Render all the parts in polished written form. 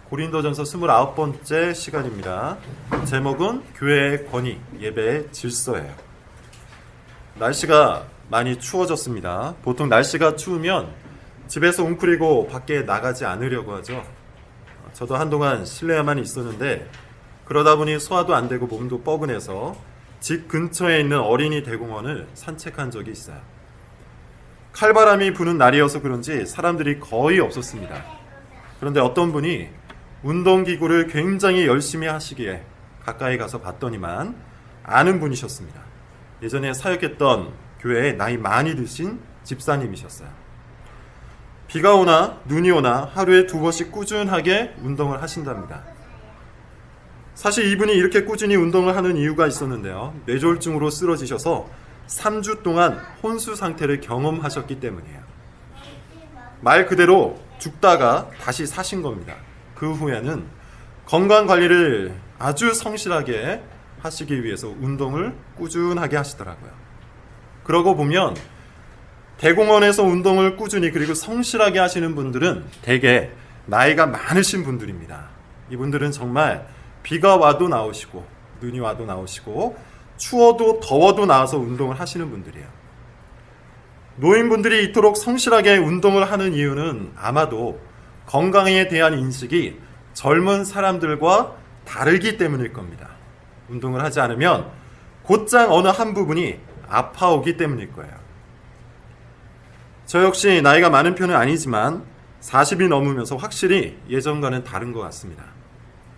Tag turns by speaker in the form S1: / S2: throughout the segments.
S1: 고린도전서 29번째 시간입니다. 제목은 교회의 권위, 예배의 질서예요. 날씨가 많이 추워졌습니다. 보통 날씨가 추우면 집에서 웅크리고 밖에 나가지 않으려고 하죠. 저도 한동안 실내에만 있었는데 그러다 보니 소화도 안 되고 몸도 뻐근해서 집 근처에 있는 어린이 대공원을 산책한 적이 있어요. 칼바람이 부는 날이어서 그런지 사람들이 거의 없었습니다. 그런데 어떤 분이 운동기구를 굉장히 열심히 하시기에 가까이 가서 봤더니만 아는 분이셨습니다. 예전에 사역했던 교회에 나이 많이 드신 집사님이셨어요. 비가 오나 눈이 오나 하루에 2번씩 꾸준하게 운동을 하신답니다. 사실 이분이 이렇게 꾸준히 운동을 하는 이유가 있었는데요. 뇌졸중으로 쓰러지셔서 3주 동안 혼수 상태를 경험하셨기 때문이에요. 말 그대로 죽다가 다시 사신 겁니다. 그 후에는 건강관리를 아주 성실하게 하시기 위해서 운동을 꾸준하게 하시더라고요. 그러고 보면 대공원에서 운동을 꾸준히 그리고 성실하게 하시는 분들은 대개 나이가 많으신 분들입니다. 이분들은 정말 비가 와도 나오시고 눈이 와도 나오시고 추워도 더워도 나와서 운동을 하시는 분들이에요. 노인분들이 이토록 성실하게 운동을 하는 이유는 아마도 건강에 대한 인식이 젊은 사람들과 다르기 때문일 겁니다. 운동을 하지 않으면 곧장 어느 한 부분이 아파오기 때문일 거예요. 저 역시 나이가 많은 편은 아니지만 40이 넘으면서 확실히 예전과는 다른 것 같습니다.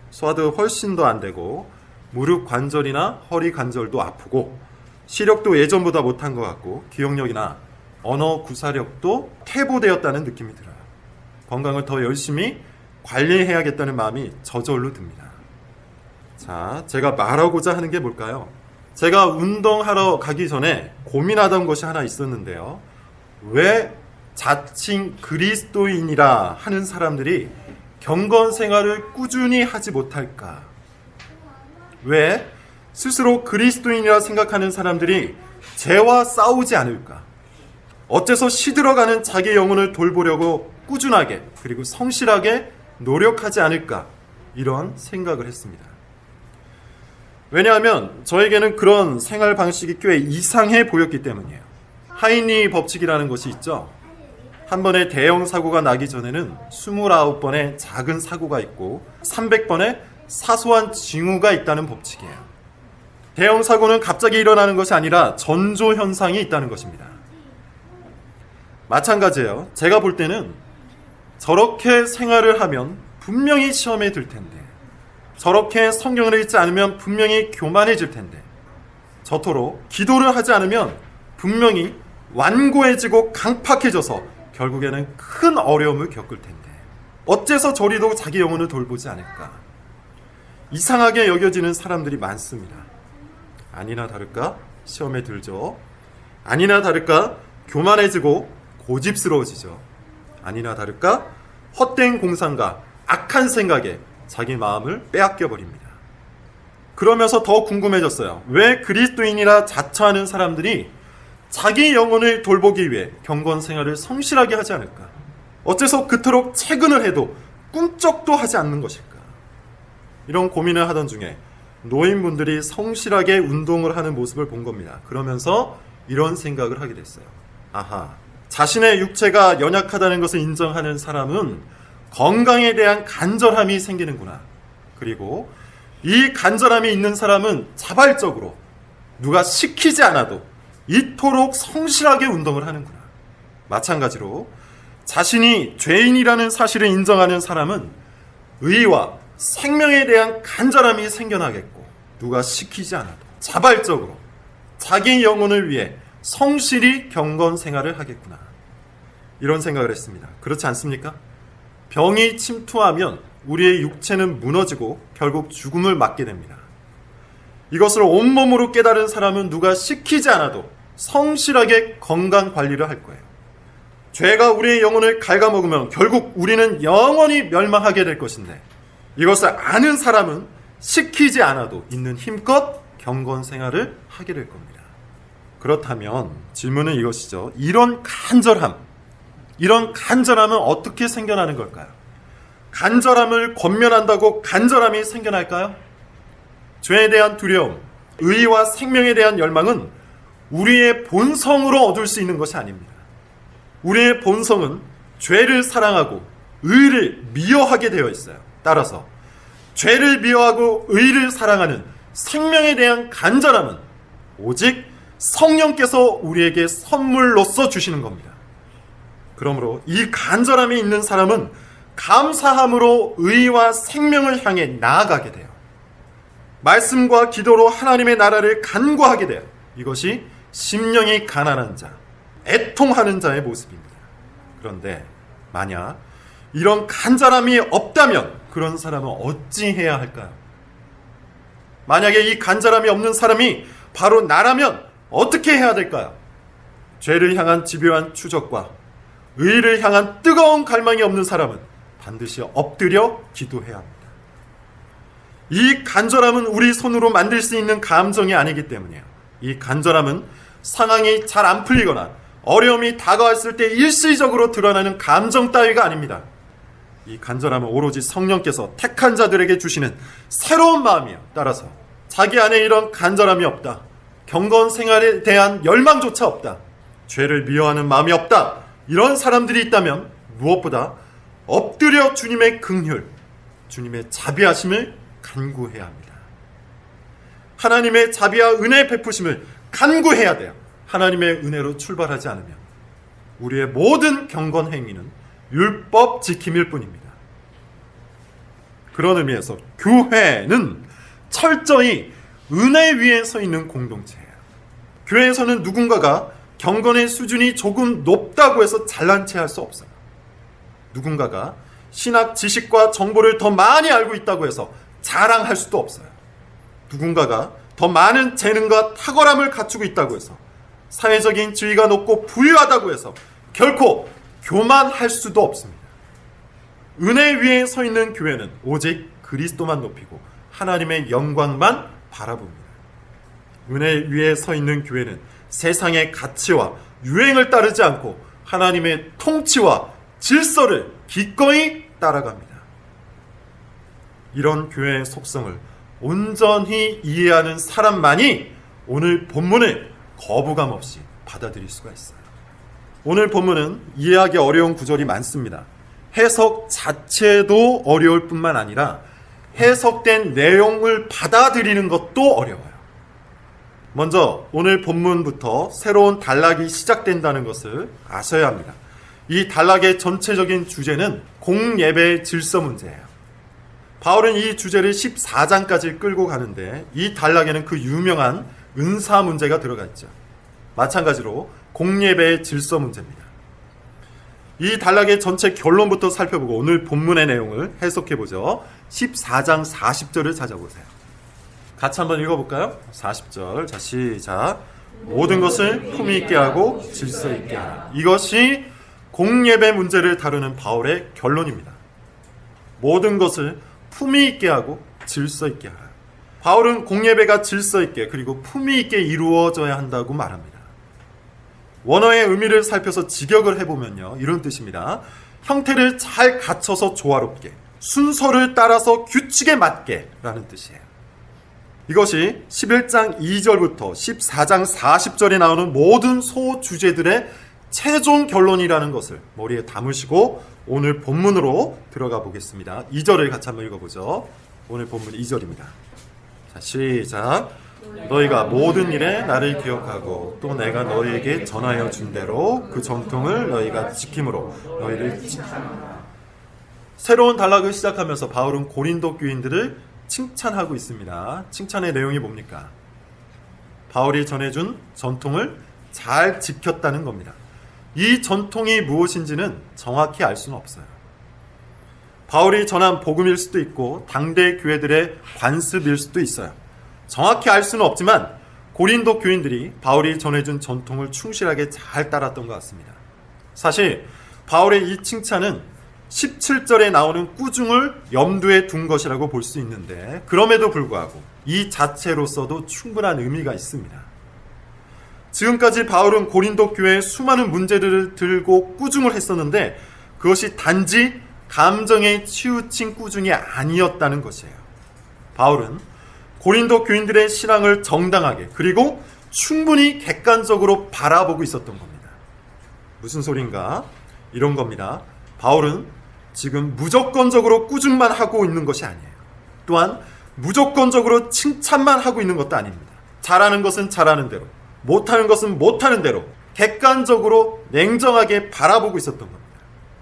S1: 소화도 훨씬 더 안 되고 무릎 관절이나 허리 관절도 아프고 시력도 예전보다 못한 것 같고 기억력이나 언어 구사력도 퇴보되었다는 느낌이 들어요. 건강을 더 열심히 관리해야겠다는 마음이 저절로 듭니다. 자, 제가 말하고자 하는 게 뭘까요? 제가 운동하러 가기 전에 고민하던 것이 하나 있었는데요. 왜 자칭 그리스도인이라 하는 사람들이 경건 생활을 꾸준히 하지 못할까? 왜 스스로 그리스도인이라 생각하는 사람들이 죄와 싸우지 않을까? 어째서 시들어가는 자기 영혼을 돌보려고 꾸준하게 그리고 성실하게 노력하지 않을까? 이런 생각을 했습니다. 왜냐하면 저에게는 그런 생활 방식이 꽤 이상해 보였기 때문이에요. 하인리 법칙이라는 것이 있죠. 한 번의 대형 사고가 나기 전에는 29번의 작은 사고가 있고 300번의 사소한 징후가 있다는 법칙이에요. 대형 사고는 갑자기 일어나는 것이 아니라 전조 현상이 있다는 것입니다. 마찬가지예요. 제가 볼 때는 저렇게 생활을 하면 분명히 시험에 들 텐데, 저렇게 성경을 읽지 않으면 분명히 교만해질 텐데, 저토록 기도를 하지 않으면 분명히 완고해지고 강팍해져서 결국에는 큰 어려움을 겪을 텐데, 어째서 저리도 자기 영혼을 돌보지 않을까? 이상하게 여겨지는 사람들이 많습니다. 아니나 다를까 시험에 들죠. 아니나 다를까 교만해지고 고집스러워지죠. 아니나 다를까 헛된 공상과 악한 생각에 자기 마음을 빼앗겨 버립니다. 그러면서 더 궁금해졌어요. 왜 그리스도인이라 자처하는 사람들이 자기 영혼을 돌보기 위해 경건 생활을 성실하게 하지 않을까? 어째서 그토록 채근을 해도 꿈쩍도 하지 않는 것일까? 이런 고민을 하던 중에 노인분들이 성실하게 운동을 하는 모습을 본 겁니다. 그러면서 이런 생각을 하게 됐어요. 아하, 자신의 육체가 연약하다는 것을 인정하는 사람은 건강에 대한 간절함이 생기는구나. 그리고 이 간절함이 있는 사람은 자발적으로 누가 시키지 않아도 이토록 성실하게 운동을 하는구나. 마찬가지로 자신이 죄인이라는 사실을 인정하는 사람은 의와 생명에 대한 간절함이 생겨나겠고 누가 시키지 않아도 자발적으로 자기 영혼을 위해 성실히 경건 생활을 하겠구나. 이런 생각을 했습니다. 그렇지 않습니까? 병이 침투하면 우리의 육체는 무너지고 결국 죽음을 맞게 됩니다. 이것을 온몸으로 깨달은 사람은 누가 시키지 않아도 성실하게 건강 관리를 할 거예요. 죄가 우리의 영혼을 갉아먹으면 결국 우리는 영원히 멸망하게 될 것인데 이것을 아는 사람은 시키지 않아도 있는 힘껏 경건 생활을 하게 될 겁니다. 그렇다면 질문은 이것이죠. 이런 간절함은 어떻게 생겨나는 걸까요? 간절함을 권면한다고 간절함이 생겨날까요? 죄에 대한 두려움, 의와 생명에 대한 열망은 우리의 본성으로 얻을 수 있는 것이 아닙니다. 우리의 본성은 죄를 사랑하고 의를 미워하게 되어 있어요. 따라서 죄를 미워하고 의를 사랑하는 생명에 대한 간절함은 오직 성령께서 우리에게 선물로서 주시는 겁니다. 그러므로 이 간절함이 있는 사람은 감사함으로 의와 생명을 향해 나아가게 돼요. 말씀과 기도로 하나님의 나라를 간구하게 돼요. 이것이 심령이 가난한 자, 애통하는 자의 모습입니다. 그런데 만약 이런 간절함이 없다면 그런 사람은 어찌해야 할까요? 만약에 이 간절함이 없는 사람이 바로 나라면 어떻게 해야 될까요? 죄를 향한 집요한 추적과 의를 향한 뜨거운 갈망이 없는 사람은 반드시 엎드려 기도해야 합니다. 이 간절함은 우리 손으로 만들 수 있는 감정이 아니기 때문이에요. 이 간절함은 상황이 잘 안 풀리거나 어려움이 다가왔을 때 일시적으로 드러나는 감정 따위가 아닙니다. 이 간절함은 오로지 성령께서 택한 자들에게 주시는 새로운 마음이에요. 따라서 자기 안에 이런 간절함이 없다, 경건 생활에 대한 열망조차 없다, 죄를 미워하는 마음이 없다, 이런 사람들이 있다면 무엇보다 엎드려 주님의 긍휼, 주님의 자비하심을 간구해야 합니다. 하나님의 자비와 은혜 베푸심을 간구해야 돼요. 하나님의 은혜로 출발하지 않으면 우리의 모든 경건 행위는 율법 지킴일 뿐입니다. 그런 의미에서 교회는 철저히 은혜 위에 서 있는 공동체예요. 교회에서는 누군가가 경건의 수준이 조금 높다고 해서 잘난 체할 수 없어요. 누군가가 신학 지식과 정보를 더 많이 알고 있다고 해서 자랑할 수도 없어요. 누군가가 더 많은 재능과 탁월함을 갖추고 있다고 해서 사회적인 지위가 높고 부유하다고 해서 결코 교만할 수도 없습니다. 은혜 위에 서 있는 교회는 오직 그리스도만 높이고 하나님의 영광만 바라봅니다. 은혜 위에 서 있는 교회는 세상의 가치와 유행을 따르지 않고 하나님의 통치와 질서를 기꺼이 따라갑니다. 이런 교회의 속성을 온전히 이해하는 사람만이 오늘 본문을 거부감 없이 받아들일 수가 있어요. 오늘 본문은 이해하기 어려운 구절이 많습니다. 해석 자체도 어려울 뿐만 아니라 해석된 내용을 받아들이는 것도 어려워요. 먼저 오늘 본문부터 새로운 단락이 시작된다는 것을 아셔야 합니다. 이 단락의 전체적인 주제는 공예배의 질서 문제예요. 바울은 이 주제를 14장까지 끌고 가는데 이 단락에는 그 유명한 은사 문제가 들어가 있죠. 마찬가지로 공예배의 질서 문제입니다. 이 단락의 전체 결론부터 살펴보고 오늘 본문의 내용을 해석해보죠. 14장 40절을 찾아보세요. 같이 한번 읽어볼까요? 40절. 자, 시작. 모든 것을 품위 있게 하고 질서 있게 하라. 이것이 공예배 문제를 다루는 바울의 결론입니다. 모든 것을 품위 있게 하고 질서 있게 하라. 바울은 공예배가 질서 있게 그리고 품위 있게 이루어져야 한다고 말합니다. 원어의 의미를 살펴서 직역을 해보면요, 이런 뜻입니다. 형태를 잘 갖춰서 조화롭게, 순서를 따라서 규칙에 맞게 라는 뜻이에요. 이것이 11장 2절부터 14장 40절에 나오는 모든 소주제들의 최종 결론이라는 것을 머리에 담으시고 오늘 본문으로 들어가 보겠습니다. 2절을 같이 한번 읽어보죠. 오늘 본문 2절입니다. 자, 시작. 너희가 모든 일에 나를 기억하고 또 내가 너희에게 전하여 준 대로 그 전통을 너희가 지킴으로 너희를 새로운 단락을 시작하면서 바울은 고린도 교인들을 칭찬하고 있습니다. 칭찬의 내용이 뭡니까? 바울이 전해준 전통을 잘 지켰다는 겁니다. 이 전통이 무엇인지는 정확히 알 수는 없어요. 바울이 전한 복음일 수도 있고 당대 교회들의 관습일 수도 있어요. 정확히 알 수는 없지만 고린도 교인들이 바울이 전해준 전통을 충실하게 잘 따랐던 것 같습니다. 사실 바울의 이 칭찬은 17절에 나오는 꾸중을 염두에 둔 것이라고 볼 수 있는데 그럼에도 불구하고 이 자체로서도 충분한 의미가 있습니다. 지금까지 바울은 고린도 교회의 수많은 문제들을 들고 꾸중을 했었는데 그것이 단지 감정에 치우친 꾸중이 아니었다는 것이에요. 바울은 고린도 교인들의 신앙을 정당하게 그리고 충분히 객관적으로 바라보고 있었던 겁니다. 무슨 소린가? 이런 겁니다. 바울은 지금 무조건적으로 꾸중만 하고 있는 것이 아니에요. 또한 무조건적으로 칭찬만 하고 있는 것도 아닙니다. 잘하는 것은 잘하는 대로, 못하는 것은 못하는 대로 객관적으로 냉정하게 바라보고 있었던 겁니다.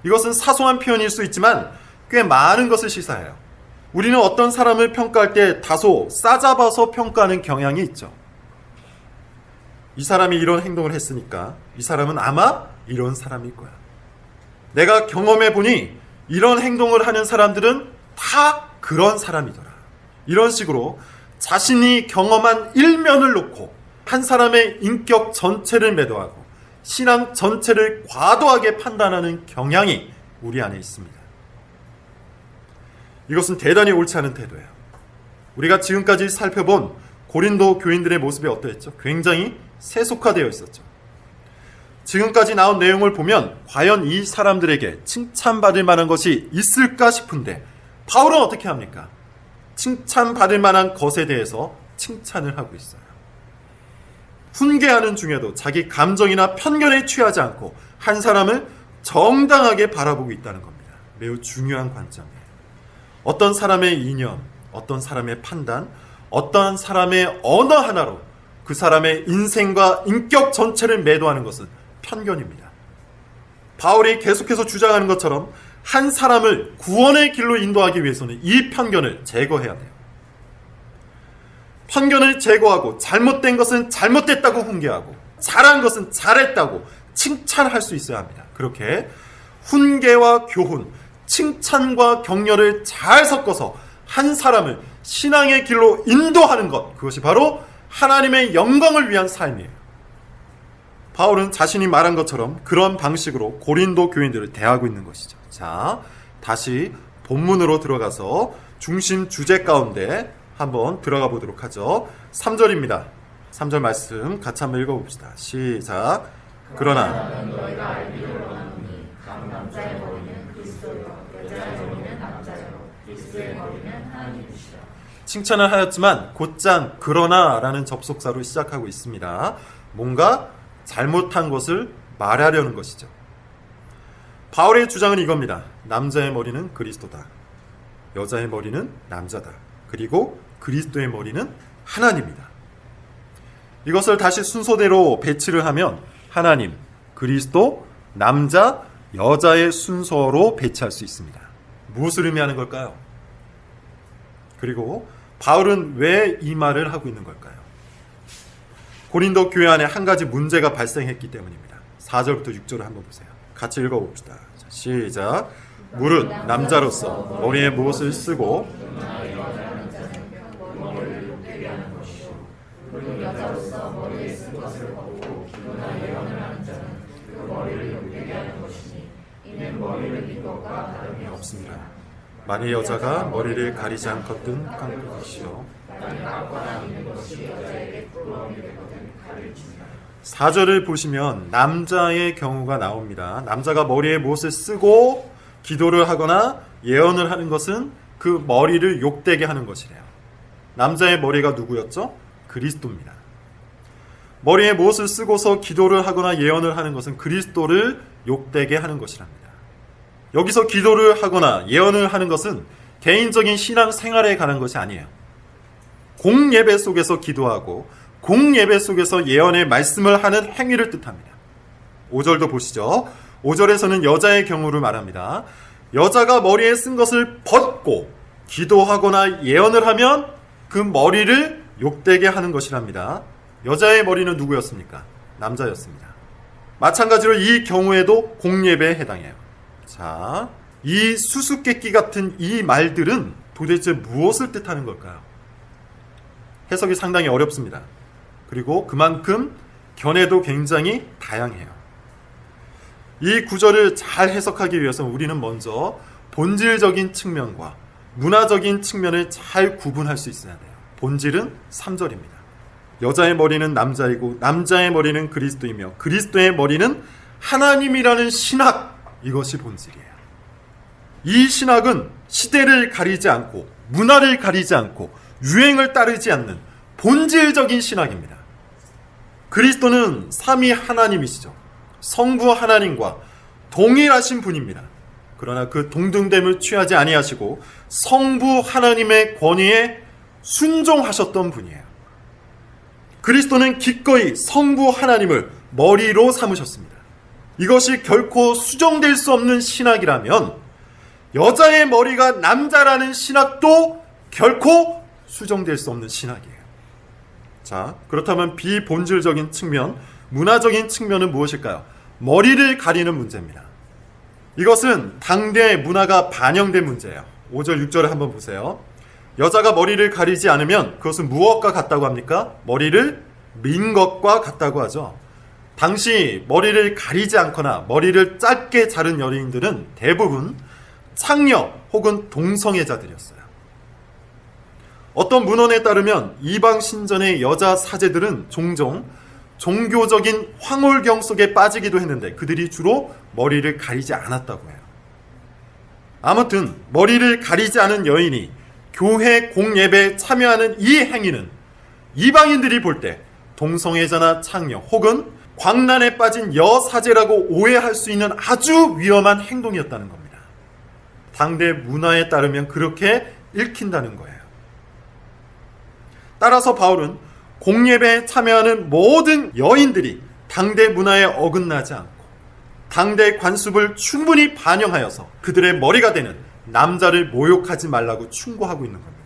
S1: 이것은 사소한 표현일 수 있지만 꽤 많은 것을 시사해요. 우리는 어떤 사람을 평가할 때 다소 싸잡아서 평가하는 경향이 있죠. 이 사람이 이런 행동을 했으니까 이 사람은 아마 이런 사람일 거야. 내가 경험해 보니 이런 행동을 하는 사람들은 다 그런 사람이더라. 이런 식으로 자신이 경험한 일면을 놓고 한 사람의 인격 전체를 매도하고 신앙 전체를 과도하게 판단하는 경향이 우리 안에 있습니다. 이것은 대단히 옳지 않은 태도예요. 우리가 지금까지 살펴본 고린도 교인들의 모습이 어떠했죠? 굉장히 세속화되어 있었죠. 지금까지 나온 내용을 보면 과연 이 사람들에게 칭찬받을 만한 것이 있을까 싶은데 바울은 어떻게 합니까? 칭찬받을 만한 것에 대해서 칭찬을 하고 있어요. 훈계하는 중에도 자기 감정이나 편견에 취하지 않고 한 사람을 정당하게 바라보고 있다는 겁니다. 매우 중요한 관점이에요. 어떤 사람의 이념, 어떤 사람의 판단, 어떤 사람의 언어 하나로 그 사람의 인생과 인격 전체를 매도하는 것은 편견입니다. 바울이 계속해서 주장하는 것처럼 한 사람을 구원의 길로 인도하기 위해서는 이 편견을 제거해야 돼요. 편견을 제거하고 잘못된 것은 잘못됐다고 훈계하고 잘한 것은 잘했다고 칭찬할 수 있어야 합니다. 그렇게 훈계와 교훈, 칭찬과 격려를 잘 섞어서 한 사람을 신앙의 길로 인도하는 것, 그것이 바로 하나님의 영광을 위한 삶이에요. 바울은 자신이 말한 것처럼 그런 방식으로 고린도 교인들을 대하고 있는 것이죠. 자, 다시 본문으로 들어가서 중심 주제 가운데 한번 들어가 보도록 하죠. 3절입니다. 3절 말씀 같이 한번 읽어봅시다. 시작. 그러나 너희가 알기를 원하노니 각 남자의 머리는 그리스도요 여자의 머리는 남자요 그리스도의 머리는 하나님이시라. 칭찬을 하였지만 곧장 그러나라는 접속사로 시작하고 있습니다. 뭔가 잘못한 것을 말하려는 것이죠. 바울의 주장은 이겁니다. 남자의 머리는 그리스도다. 여자의 머리는 남자다. 그리고 그리스도의 머리는 하나님이다. 이것을 다시 순서대로 배치를 하면 하나님, 그리스도, 남자, 여자의 순서로 배치할 수 있습니다. 무엇을 의미하는 걸까요? 그리고 바울은 왜 이 말을 하고 있는 걸까요? 고린도 교회 안에 한 가지 문제가 발생했기 때문입니다. 4절부터 6절을 한번 보세요. 같이 읽어봅시다. 시작. 무릇 남자로서 머리에 무엇을 쓰고 여자로서 머리에 쓴 것을 벗고 기도나 예언을 하는 자는 그 머리를 욕되게 하는 것이니 이는 머리를 빈 것과 다름이 없습니다. 만일 여자가 머리를 가리지 않거든 깎을 것이요 4절을 보시면 남자의 경우가 나옵니다. 남자가 머리에 무엇을 쓰고 기도를 하거나 예언을 하는 것은 그 머리를 욕되게 하는 것이래요. 남자의 머리가 누구였죠? 그리스도입니다. 머리에 무엇을 쓰고서 기도를 하거나 예언을 하는 것은 그리스도를 욕되게 하는 것이랍니다. 여기서 기도를 하거나 예언을 하는 것은 개인적인 신앙 생활에 관한 것이 아니에요. 공예배 속에서 기도하고 공예배 속에서 예언의 말씀을 하는 행위를 뜻합니다. 5절도 보시죠. 5절에서는 여자의 경우를 말합니다. 여자가 머리에 쓴 것을 벗고 기도하거나 예언을 하면 그 머리를 욕되게 하는 것이랍니다. 여자의 머리는 누구였습니까? 남자였습니다. 마찬가지로 이 경우에도 공예배에 해당해요. 자, 이 수수께끼 같은 이 말들은 도대체 무엇을 뜻하는 걸까요? 해석이 상당히 어렵습니다. 그리고 그만큼 견해도 굉장히 다양해요. 이 구절을 잘 해석하기 위해서 우리는 먼저 본질적인 측면과 문화적인 측면을 잘 구분할 수 있어야 돼요. 본질은 3절입니다. 여자의 머리는 남자이고 남자의 머리는 그리스도이며 그리스도의 머리는 하나님이라는 신학, 이것이 본질이에요. 이 신학은 시대를 가리지 않고 문화를 가리지 않고 유행을 따르지 않는 본질적인 신학입니다. 그리스도는 삼위 하나님이시죠. 성부 하나님과 동일하신 분입니다. 그러나 그 동등됨을 취하지 아니하시고 성부 하나님의 권위에 순종하셨던 분이에요. 그리스도는 기꺼이 성부 하나님을 머리로 삼으셨습니다. 이것이 결코 수정될 수 없는 신학이라면 여자의 머리가 남자라는 신학도 결코 수정될 수 없는 신학이에요. 자, 그렇다면 비본질적인 측면, 문화적인 측면은 무엇일까요? 머리를 가리는 문제입니다. 이것은 당대 문화가 반영된 문제예요. 5절, 6절을 한번 보세요. 여자가 머리를 가리지 않으면 그것은 무엇과 같다고 합니까? 머리를 민 것과 같다고 하죠. 당시 머리를 가리지 않거나 머리를 짧게 자른 연예인들은 대부분 창녀 혹은 동성애자들이었어요. 어떤 문헌에 따르면 이방 신전의 여자 사제들은 종종 종교적인 황홀경 속에 빠지기도 했는데 그들이 주로 머리를 가리지 않았다고 해요. 아무튼 머리를 가리지 않은 여인이 교회 공예배에 참여하는 이 행위는 이방인들이 볼 때 동성애자나 창녀 혹은 광란에 빠진 여사제라고 오해할 수 있는 아주 위험한 행동이었다는 겁니다. 당대 문화에 따르면 그렇게 읽힌다는 거예요. 따라서 바울은 공예배에 참여하는 모든 여인들이 당대 문화에 어긋나지 않고 당대 관습을 충분히 반영하여서 그들의 머리가 되는 남자를 모욕하지 말라고 충고하고 있는 겁니다.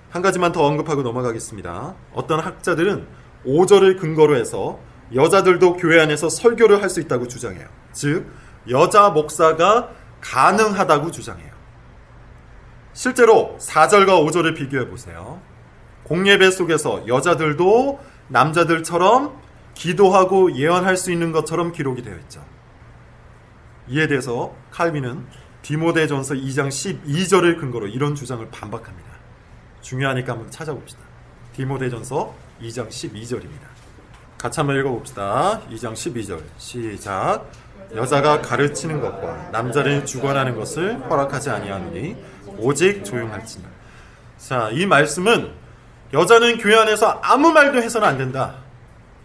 S1: 한 가지만 더 언급하고 넘어가겠습니다. 어떤 학자들은 5절을 근거로 해서 여자들도 교회 안에서 설교를 할 수 있다고 주장해요. 즉 여자 목사가 가능하다고 주장해요. 실제로 4절과 5절을 비교해 보세요. 공예배 속에서 여자들도 남자들처럼 기도하고 예언할 수 있는 것처럼 기록이 되어 있죠. 이에 대해서 칼빈은 디모데전서 2장 12절을 근거로 이런 주장을 반박합니다. 중요하니까 한번 찾아봅시다. 디모데전서 2장 12절입니다. 같이 한번 읽어봅시다. 2장 12절 시작. 여자가 가르치는 것과 남자를 주관하는 것을 허락하지 아니하노니 오직 조용할지니. 자, 이 말씀은 여자는 교회 안에서 아무 말도 해서는 안 된다.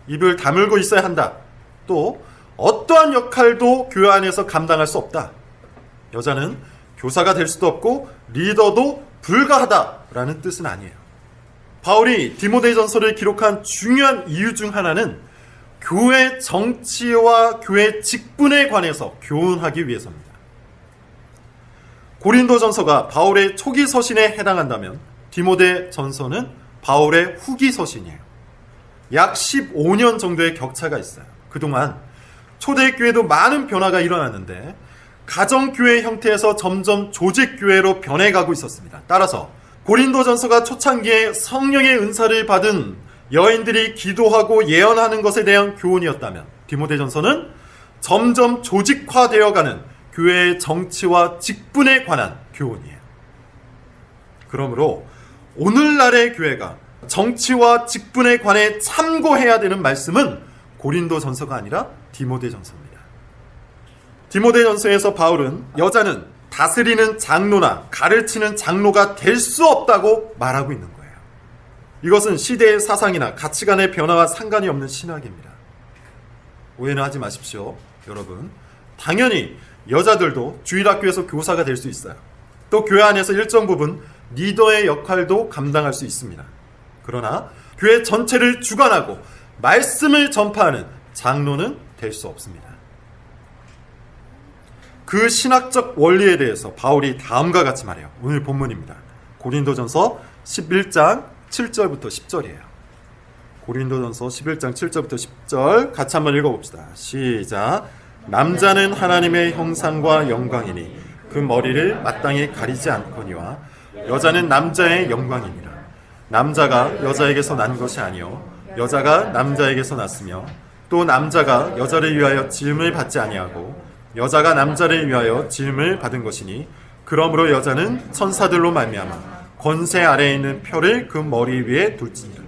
S1: 입을 다물고 있어야 한다. 또 어떠한 역할도 교회 안에서 감당할 수 없다. 여자는 교사가 될 수도 없고 리더도 불가하다라는 뜻은 아니에요. 바울이 디모데전서를 기록한 중요한 이유 중 하나는 교회 정치와 교회 직분에 관해서 교훈하기 위해서입니다. 고린도전서가 바울의 초기 서신에 해당한다면 디모데전서는 바울의 후기 서신이에요. 약 15년 정도의 격차가 있어요. 그동안 초대교회도 많은 변화가 일어났는데 가정교회 형태에서 점점 조직교회로 변해가고 있었습니다. 따라서 고린도전서가 초창기에 성령의 은사를 받은 여인들이 기도하고 예언하는 것에 대한 교훈이었다면 디모데전서는 점점 조직화되어가는 교회의 정치와 직분에 관한 교훈이에요. 그러므로 오늘날의 교회가 정치와 직분에 관해 참고해야 되는 말씀은 고린도전서가 아니라 디모데전서입니다. 디모데전서에서 바울은 여자는 다스리는 장로나 가르치는 장로가 될 수 없다고 말하고 있는 거예요. 이것은 시대의 사상이나 가치관의 변화와 상관이 없는 신학입니다. 오해는 하지 마십시오. 여러분, 당연히 여자들도 주일학교에서 교사가 될 수 있어요. 또 교회 안에서 일정 부분 리더의 역할도 감당할 수 있습니다. 그러나 교회 전체를 주관하고 말씀을 전파하는 장로는 될 수 없습니다. 그 신학적 원리에 대해서 바울이 다음과 같이 말해요. 오늘 본문입니다. 고린도전서 11장 7절부터 10절이에요. 고린도전서 11장 7절부터 10절 같이 한번 읽어봅시다. 시작. 남자는 하나님의 형상과 영광이니 그 머리를 마땅히 가리지 않거니와 여자는 남자의 영광이니라. 남자가 여자에게서 난 것이 아니요 여자가 남자에게서 났으며 또 남자가 여자를 위하여 지음을 받지 아니하고 여자가 남자를 위하여 지음을 받은 것이니 그러므로 여자는 천사들로 말미암아 권세 아래에 있는 표를 그 머리 위에 둘지니라.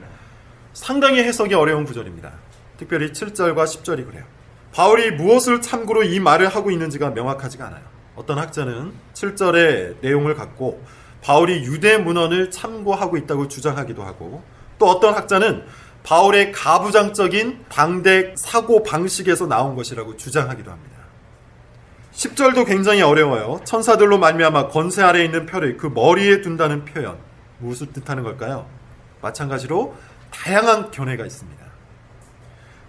S1: 상당히 해석이 어려운 구절입니다. 특별히 7절과 10절이 그래요. 바울이 무엇을 참고로 이 말을 하고 있는지가 명확하지가 않아요. 어떤 학자는 7절의 내용을 갖고 바울이 유대 문헌을 참고하고 있다고 주장하기도 하고, 또 어떤 학자는 바울의 가부장적인 방대 사고 방식에서 나온 것이라고 주장하기도 합니다. 10절도 굉장히 어려워요. 천사들로 말미암아 권세 아래에 있는 표를 그 머리에 둔다는 표현, 무엇을 뜻하는 걸까요? 마찬가지로 다양한 견해가 있습니다.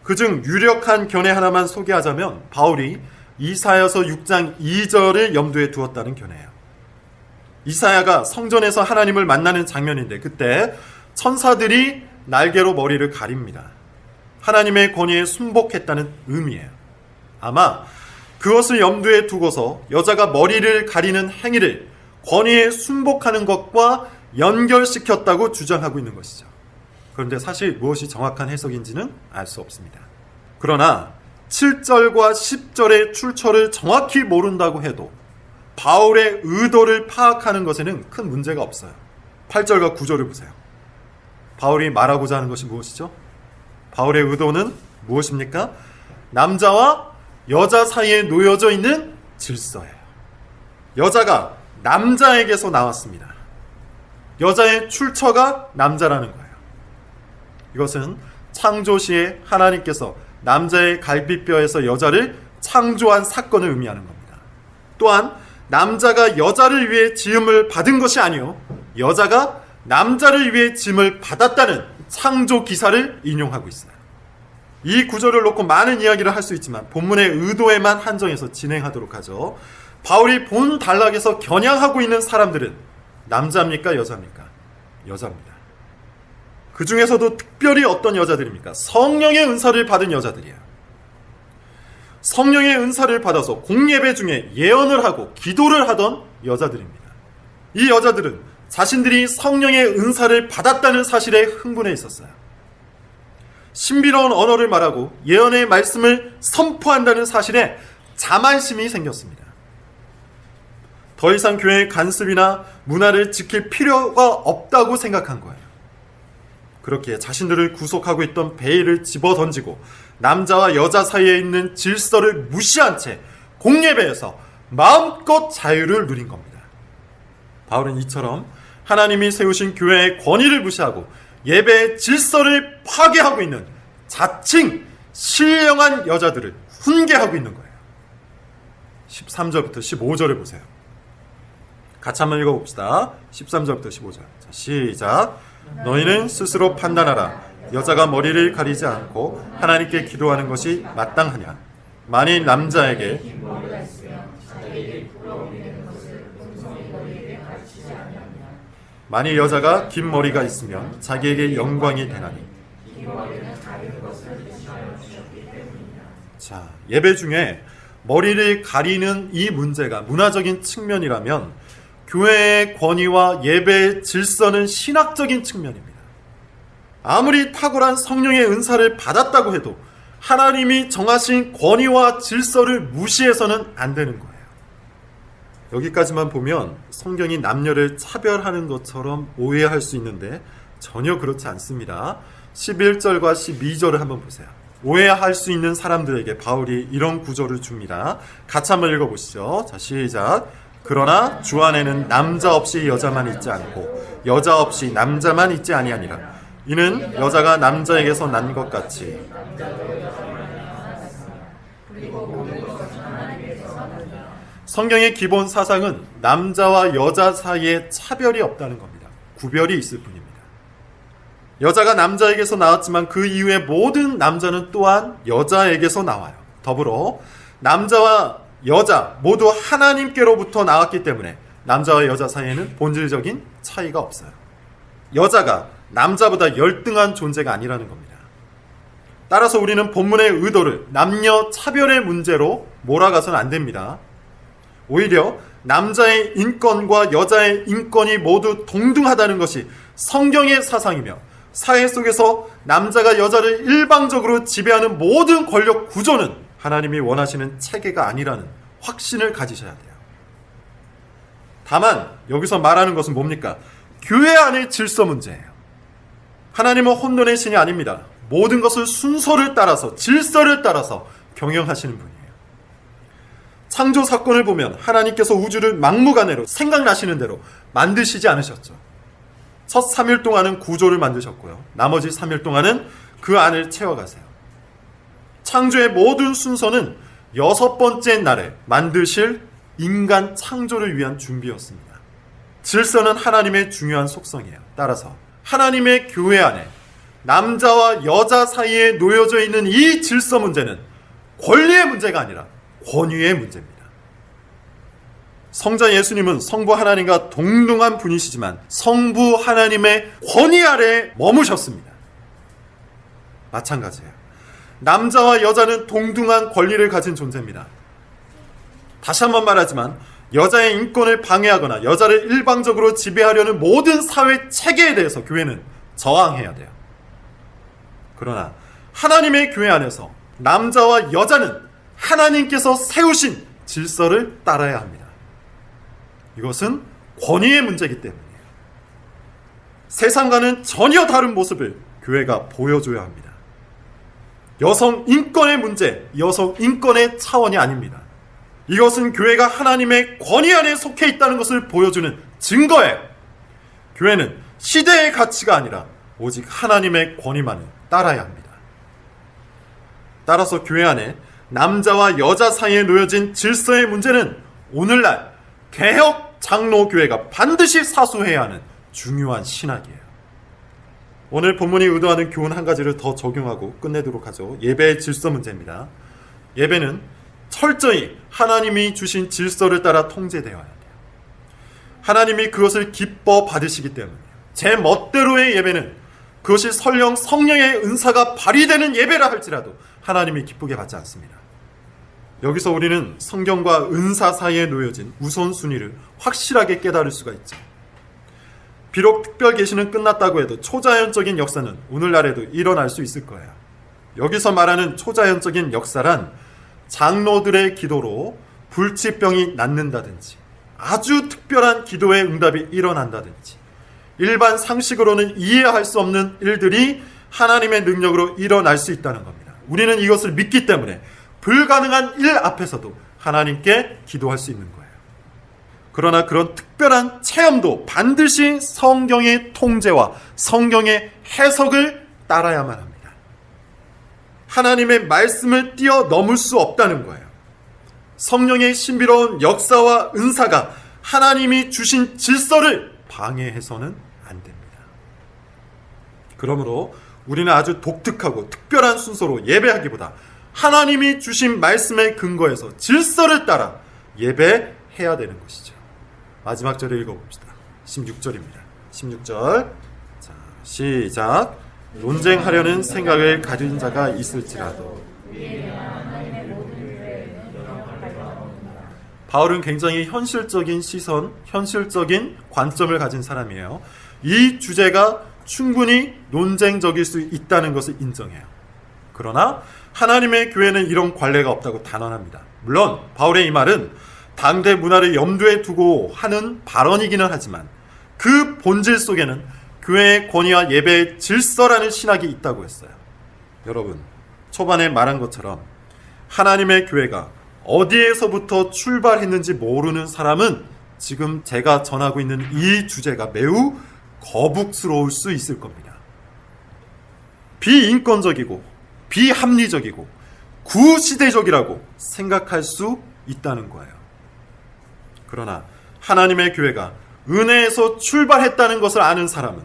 S1: 그중 유력한 견해 하나만 소개하자면 바울이 이사야서 6장 2절을 염두에 두었다는 견해예요. 이사야가 성전에서 하나님을 만나는 장면인데 그때 천사들이 날개로 머리를 가립니다. 하나님의 권위에 순복했다는 의미예요. 아마 그것을 염두에 두고서 여자가 머리를 가리는 행위를 권위에 순복하는 것과 연결시켰다고 주장하고 있는 것이죠. 그런데 사실 무엇이 정확한 해석인지는 알 수 없습니다. 그러나 7절과 10절의 출처를 정확히 모른다고 해도 바울의 의도를 파악하는 것에는 큰 문제가 없어요. 8절과 9절을 보세요. 바울이 말하고자 하는 것이 무엇이죠? 바울의 의도는 무엇입니까? 남자와 여자 사이에 놓여져 있는 질서예요. 여자가 남자에게서 나왔습니다. 여자의 출처가 남자라는 거예요. 이것은 창조시에 하나님께서 남자의 갈비뼈에서 여자를 창조한 사건을 의미하는 겁니다. 또한 남자가 여자를 위해 지음을 받은 것이 아니요 여자가 남자를 위해 지음을 받았다는 창조 기사를 인용하고 있어요. 이 구절을 놓고 많은 이야기를 할 수 있지만 본문의 의도에만 한정해서 진행하도록 하죠. 바울이 본 단락에서 겨냥하고 있는 사람들은 남자입니까? 여자입니까? 여자입니다. 그 중에서도 특별히 어떤 여자들입니까? 성령의 은사를 받은 여자들이에요. 성령의 은사를 받아서 공예배 중에 예언을 하고 기도를 하던 여자들입니다. 이 여자들은 자신들이 성령의 은사를 받았다는 사실에 흥분해 있었어요. 신비로운 언어를 말하고 예언의 말씀을 선포한다는 사실에 자만심이 생겼습니다. 더 이상 교회의 간습이나 문화를 지킬 필요가 없다고 생각한 거예요. 그렇게 자신들을 구속하고 있던 베일을 집어던지고 남자와 여자 사이에 있는 질서를 무시한 채 공예배에서 마음껏 자유를 누린 겁니다. 바울은 이처럼 하나님이 세우신 교회의 권위를 무시하고 예배의 질서를 파괴하고 있는 자칭 신령한 여자들을 훈계하고 있는 거예요. 13절부터 15절을 보세요. 같이 한번 읽어봅시다. 13절부터 15절. 자, 시작. 너희는 스스로 판단하라. 여자가 머리를 가리지 않고 하나님께 기도하는 것이 마땅하냐. 만일 남자에게 만일 여자가 긴 머리가 있으면 자기에게 영광이 되나니. 자, 예배 중에 머리를 가리는 이 문제가 문화적인 측면이라면 교회의 권위와 예배의 질서는 신학적인 측면입니다. 아무리 탁월한 성령의 은사를 받았다고 해도 하나님이 정하신 권위와 질서를 무시해서는 안 되는 거예요. 여기까지만 보면 성경이 남녀를 차별하는 것처럼 오해할 수 있는데 전혀 그렇지 않습니다. 11절과 12절을 한번 보세요. 오해할 수 있는 사람들에게 바울이 이런 구절을 줍니다. 같이 한번 읽어보시죠. 자, 시작. 그러나 주 안에는 남자 없이 여자만 있지 않고 여자 없이 남자만 있지 아니하니라. 이는 여자가 남자에게서 난 것 같이 성경의 기본 사상은 남자와 여자 사이에 차별이 없다는 겁니다. 구별이 있을 뿐입니다. 여자가 남자에게서 나왔지만 그 이후에 모든 남자는 또한 여자에게서 나와요. 더불어 남자와 여자 모두 하나님께로부터 나왔기 때문에 남자와 여자 사이에는 본질적인 차이가 없어요. 여자가 남자보다 열등한 존재가 아니라는 겁니다. 따라서 우리는 본문의 의도를 남녀 차별의 문제로 몰아가서는 안 됩니다. 오히려 남자의 인권과 여자의 인권이 모두 동등하다는 것이 성경의 사상이며 사회 속에서 남자가 여자를 일방적으로 지배하는 모든 권력 구조는 하나님이 원하시는 체계가 아니라는 확신을 가지셔야 돼요. 다만 여기서 말하는 것은 뭡니까? 교회 안의 질서 문제예요. 하나님은 혼돈의 신이 아닙니다. 모든 것을 순서를 따라서 질서를 따라서 경영하시는 분이에요. 창조 사건을 보면 하나님께서 우주를 막무가내로 생각나시는 대로 만드시지 않으셨죠. 첫 3일 동안은 구조를 만드셨고요. 나머지 3일 동안은 그 안을 채워가세요. 창조의 모든 순서는 6번째 날에 만드실 인간 창조를 위한 준비였습니다. 질서는 하나님의 중요한 속성이에요. 따라서 하나님의 교회 안에 남자와 여자 사이에 놓여져 있는 이 질서 문제는 권리의 문제가 아니라 권위의 문제입니다. 성자 예수님은 성부 하나님과 동등한 분이시지만 성부 하나님의 권위 아래에 머무셨습니다. 마찬가지예요. 남자와 여자는 동등한 권리를 가진 존재입니다. 다시 한번 말하지만 여자의 인권을 방해하거나 여자를 일방적으로 지배하려는 모든 사회 체계에 대해서 교회는 저항해야 돼요. 그러나 하나님의 교회 안에서 남자와 여자는 하나님께서 세우신 질서를 따라야 합니다. 이것은 권위의 문제이기 때문이에요. 세상과는 전혀 다른 모습을 교회가 보여줘야 합니다. 여성 인권의 문제, 여성 인권의 차원이 아닙니다. 이것은 교회가 하나님의 권위 안에 속해 있다는 것을 보여주는 증거예요. 교회는 시대의 가치가 아니라 오직 하나님의 권위만을 따라야 합니다. 따라서 교회 안에 남자와 여자 사이에 놓여진 질서의 문제는 오늘날 개혁 장로교회가 반드시 사수해야 하는 중요한 신학이에요. 오늘 본문이 의도하는 교훈 한 가지를 더 적용하고 끝내도록 하죠. 예배의 질서 문제입니다. 예배는 철저히 하나님이 주신 질서를 따라 통제되어야 돼요. 하나님이 그것을 기뻐 받으시기 때문에 제 멋대로의 예배는 그것이 설령 성령의 은사가 발휘되는 예배라 할지라도 하나님이 기쁘게 받지 않습니다. 여기서 우리는 성경과 은사 사이에 놓여진 우선순위를 확실하게 깨달을 수가 있죠. 비록 특별 계시는 끝났다고 해도 초자연적인 역사는 오늘날에도 일어날 수 있을 거예요. 여기서 말하는 초자연적인 역사란 장로들의 기도로 불치병이 낫는다든지 아주 특별한 기도의 응답이 일어난다든지 일반 상식으로는 이해할 수 없는 일들이 하나님의 능력으로 일어날 수 있다는 겁니다. 우리는 이것을 믿기 때문에 불가능한 일 앞에서도 하나님께 기도할 수 있는 거예요. 그러나 그런 특별한 체험도 반드시 성경의 통제와 성경의 해석을 따라야만 합니다. 하나님의 말씀을 뛰어넘을 수 없다는 거예요. 성령의 신비로운 역사와 은사가 하나님이 주신 질서를 방해해서는 안 됩니다. 그러므로 우리는 아주 독특하고 특별한 순서로 예배하기보다 하나님이 주신 말씀의 근거에서 질서를 따라 예배해야 되는 것이죠. 마지막 절을 읽어봅시다. 16절입니다. 16절. 자, 시작. 논쟁하려는 생각을 가진 자가 있을지라도. 바울은 굉장히 현실적인 시선, 현실적인 관점을 가진 사람이에요. 이 주제가 충분히 논쟁적일 수 있다는 것을 인정해요. 그러나 하나님의 교회는 이런 관례가 없다고 단언합니다. 물론 바울의 이 말은 당대 문화를 염두에 두고 하는 발언이기는 하지만 그 본질 속에는 교회의 권위와 예배의 질서라는 신학이 있다고 했어요. 여러분, 초반에 말한 것처럼 하나님의 교회가 어디에서부터 출발했는지 모르는 사람은 지금 제가 전하고 있는 이 주제가 매우 거북스러울 수 있을 겁니다. 비인권적이고 비합리적이고 구시대적이라고 생각할 수 있다는 거예요. 그러나 하나님의 교회가 은혜에서 출발했다는 것을 아는 사람은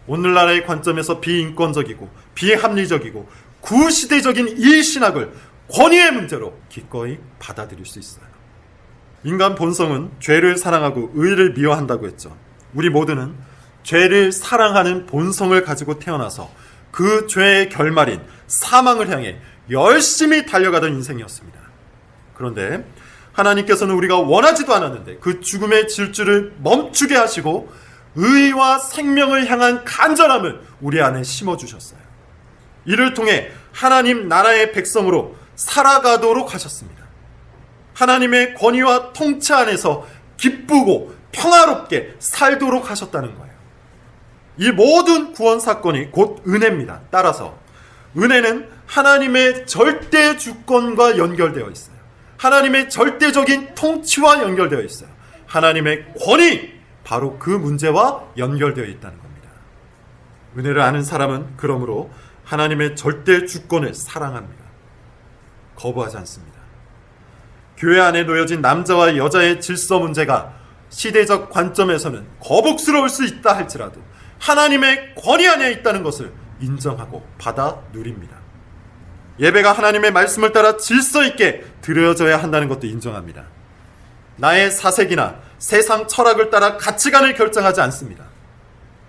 S1: 오늘날의 관점에서 비인권적이고 비합리적이고 구시대적인 이 신학을 권위의 문제로 기꺼이 받아들일 수 있어요. 인간 본성은 죄를 사랑하고 의를 미워한다고 했죠. 우리 모두는 죄를 사랑하는 본성을 가지고 태어나서 그 죄의 결말인 사망을 향해 열심히 달려가던 인생이었습니다. 그런데 하나님께서는 우리가 원하지도 않았는데 그 죽음의 질주를 멈추게 하시고 의와 생명을 향한 간절함을 우리 안에 심어주셨어요. 이를 통해 하나님 나라의 백성으로 살아가도록 하셨습니다. 하나님의 권위와 통치 안에서 기쁘고 평화롭게 살도록 하셨다는 거예요. 이 모든 구원 사건이 곧 은혜입니다. 따라서 은혜는 하나님의 절대 주권과 연결되어 있어요. 하나님의 절대적인 통치와 연결되어 있어요. 하나님의 권위, 바로 그 문제와 연결되어 있다는 겁니다. 은혜를 아는 사람은 그러므로 하나님의 절대 주권을 사랑합니다. 거부하지 않습니다. 교회 안에 놓여진 남자와 여자의 질서 문제가 시대적 관점에서는 거북스러울 수 있다 할지라도 하나님의 권위 안에 있다는 것을 인정하고 받아 누립니다. 예배가 하나님의 말씀을 따라 질서 있게 드려져야 한다는 것도 인정합니다. 나의 사색이나 세상 철학을 따라 가치관을 결정하지 않습니다.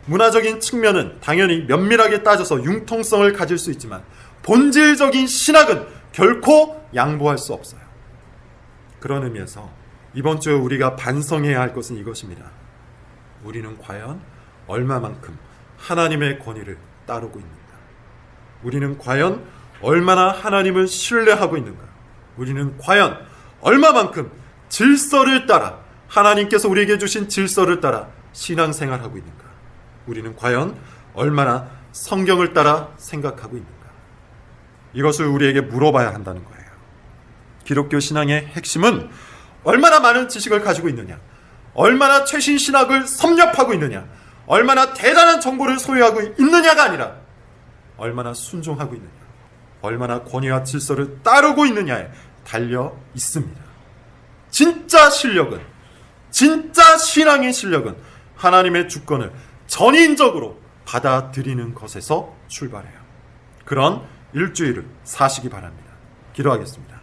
S1: 문화적인 측면은 당연히 면밀하게 따져서 융통성을 가질 수 있지만 본질적인 신학은 결코 양보할 수 없어요. 그런 의미에서 이번 주에 우리가 반성해야 할 것은 이것입니다. 우리는 과연 얼마만큼 하나님의 권위를 따르고 있는가? 우리는 과연 얼마나 하나님을 신뢰하고 있는가? 우리는 과연 얼마만큼 질서를 따라, 하나님께서 우리에게 주신 질서를 따라 신앙생활하고 있는가? 우리는 과연 얼마나 성경을 따라 생각하고 있는가? 이것을 우리에게 물어봐야 한다는 거예요. 기독교 신앙의 핵심은 얼마나 많은 지식을 가지고 있느냐, 얼마나 최신 신학을 섭렵하고 있느냐, 얼마나 대단한 정보를 소유하고 있느냐가 아니라 얼마나 순종하고 있느냐, 얼마나 권위와 질서를 따르고 있느냐에 달려 있습니다. 진짜 실력은, 진짜 신앙의 실력은 하나님의 주권을 전인적으로 받아들이는 것에서 출발해요. 그런 일주일을 사시기 바랍니다. 기도하겠습니다.